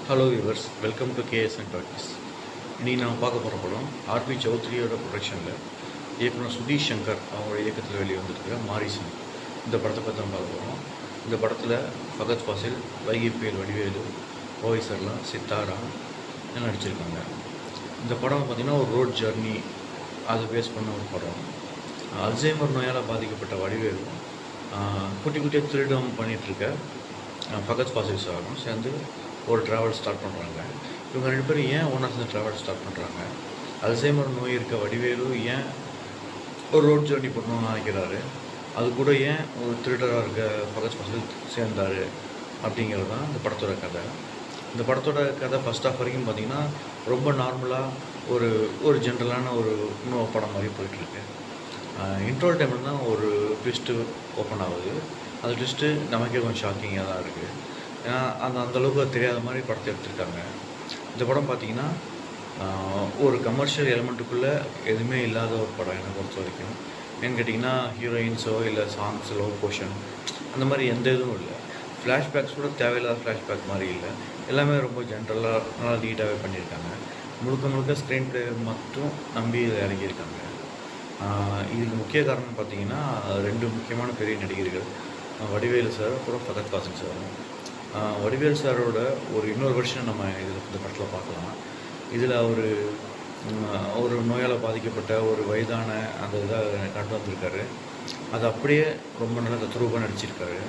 Hello viewers, welcome to KSN talkies. இன்றைக்கி நம்ம பார்க்க போகிற படம் ஆர்பி சௌத்ரியோட ப்ரொடக்ஷனில் இயக்குனர் சுதீஷ் சங்கர் அவங்களோட இயக்கத்தில் வெளியே வந்துருக்கிற மாரிசன். இந்த படத்தை பற்றி நம்ம பார்க்க போகிறோம். இந்த படத்தில் ஃபகத் ஃபாசில், வைகை புயல் வடிவேலு, ரோஹித் சர்லா, சித்தாரா நடிச்சிருக்காங்க. இந்த படம் பார்த்திங்கன்னா ஒரு ரோட் ஜர்னி அதை பேஸ் பண்ண ஒரு படம். அல்சைமர் நோயால் பாதிக்கப்பட்ட வடிவேலு குட்டி குட்டியாக திருடம் பண்ணிகிட்ருக்க ஃபகத் ஃபாசில் சாரும் சேர்ந்து ஒரு ட்ராவல் ஸ்டார்ட் பண்ணுறாங்க. இவங்க ரெண்டு பேரும் ஏன் ஒன்றா சேர்ந்து ட்ராவல் ஸ்டார்ட் பண்ணுறாங்க? அல்சைமர் நோய் இருக்க வடிவேலு ஏன் ஒரு ரோட் ஜர்னி பண்ணணும்னு நினைக்கிறாரு? அது கூட ஏன் ஒரு திருடராக இருக்க ஃபகத் ஃபாசில் சேர்ந்தார் அப்படிங்கிறது தான் இந்த படத்தோட கதை. இந்த படத்தோட கதை ஃபஸ்ட் ஆஃப் வரைக்கும் பார்த்திங்கன்னா ரொம்ப நார்மலாக ஒரு ஒரு ஜென்ரலான ஒரு இன்னொரு படம் மாதிரி போயிட்டுருக்கு. இன்ட்ரோல் டைமில் தான் ஒரு ட்விஸ்ட்டு ஓப்பன் ஆகுது. அந்த ட்விஸ்ட்டு நமக்கே கொஞ்சம் ஷாக்கிங்காக தான் இருக்குது. ஏன்னா அந்தளவுக்கு தெரியாத மாதிரி படத்தை எடுத்திருக்காங்க. இந்த படம் பார்த்திங்கன்னா ஒரு கமர்ஷியல் எலிமெண்ட்டுக்குள்ளே எதுவுமே இல்லாத ஒரு படம் என்னை பொறுத்த வரைக்கும். ஏன்னு கேட்டிங்கன்னா ஹீரோயின்ஸோ இல்லை சாங்ஸ், லவ் போர்ஷன் அந்த மாதிரி எந்த இதுவும் இல்லை. ஃப்ளாஷ்பேக்ஸ் கூட தேவையில்லாத ஃப்ளாஷ்பேக் மாதிரி இல்லை. எல்லாமே ரொம்ப ஜென்ரலாக நல்லா நீட்டாகவே பண்ணியிருக்காங்க. முழுக்க முழுக்க ஸ்க்ரீன் ப்ளே மட்டும் நம்பி இறங்கியிருக்காங்க. இதுக்கு முக்கிய காரணம் பார்த்திங்கன்னா ரெண்டு முக்கியமான பெரிய நடிகர்கள், வடிவேலு சார் அப்புறம் ஃபகத் ஃபாசில் சார். வடிவேலு சாரோட ஒரு இன்னொரு வருஷம் நம்ம இந்த படத்தில் பார்க்கலாம். இதில் ஒரு நோயால் பாதிக்கப்பட்ட ஒரு வயதான அந்த இதாக காட்டு வந்திருக்காரு. அது அப்படியே ரொம்ப நல்லா தத்ரூபாக நடிச்சிருக்காரு.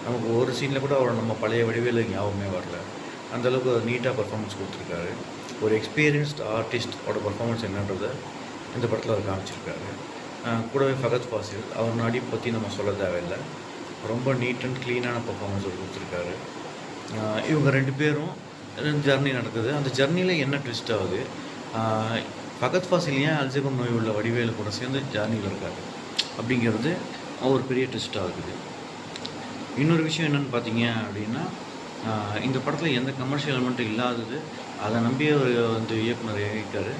நமக்கு ஒரு சீனில் கூட அவர் நம்ம பழைய வடிவேலு ஞாபகமே வரல. அந்தளவுக்கு நீட்டாக பர்ஃபார்மன்ஸ் கொடுத்துருக்காரு. ஒரு எக்ஸ்பீரியன்ஸ்ட் ஆர்டிஸ்டோட பர்ஃபார்மன்ஸ் என்னன்றதை இந்த படத்தில் அவர் காமிச்சிருக்காரு. கூடவே ஃபகத் ஃபாசில், அவர் நடிப்பு பற்றி நம்ம சொல்ல தேவையில்லை. ரொம்ப நீட் அண்ட் க்ளீனான பர்ஃபார்மன்ஸ் அவர் கொடுத்துருக்காரு. இவங்க ரெண்டு பேரும் ஜர்னி நடக்குது. அந்த ஜர்னியில் என்ன ட்விஸ்ட் ஆகுது? ஃபகத் ஃபாசில் ஏன் அல்சைமர் நோய் உள்ள வடிவேலு கூட சேர்ந்து ஜர்னியில் இருக்காரு அப்படிங்கிறது ஒரு பெரிய ட்விஸ்ட்டாக இருக்குது. இன்னொரு விஷயம் என்னென்னு பார்த்தீங்க அப்படின்னா, இந்த படத்தில் எந்த கமர்ஷியல் எலிமெண்ட்டும் இல்லாதது. அதை நம்பி வந்து இயக்குனர் இயக்கிட்டார்.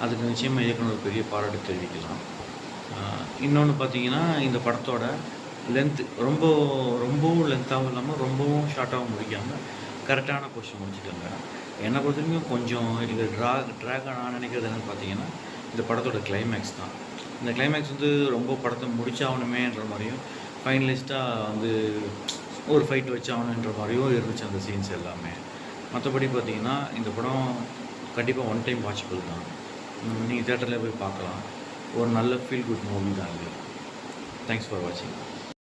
அதுக்கு நிச்சயமாக இயக்குனர் ஒரு பெரிய பாராட்டு தெரிவிக்கலாம். இன்னொன்று பார்த்தீங்கன்னா, இந்த படத்தோட லென்த்து ரொம்பவும் லென்த்தாகவும் இல்லாமல் ரொம்பவும் ஷார்ட்டாகவும் முடிக்காமல் கரெக்டான பொசிஷன் முடிச்சுட்டாங்க. என்னை பொறுத்த வரைக்கும் கொஞ்சம் இது ட்ராக் நான் நினைக்கிறது என்னென்னு பார்த்தீங்கன்னா, இந்த படத்தோட கிளைமேக்ஸ் தான். இந்த கிளைமேக்ஸ் வந்து ரொம்ப படத்தை முடிச்சாகணுமேன்ற மாதிரியும், ஃபைனலிஸ்ட்டாக வந்து ஒரு ஃபைட் வச்சாகணுன்ற மாதிரியும் இருந்துச்சு அந்த சீன்ஸ் எல்லாமே. மற்றபடி பார்த்திங்கன்னா இந்த படம் கண்டிப்பாக ஒன் டைம் வாட்சபிள் தான். நீங்கள் தேட்டரில் போய் பார்க்கலாம். ஒரு நல்ல ஃபீல் குட் மூவி தான் இது. தேங்க்ஸ் ஃபார் வாட்சிங்.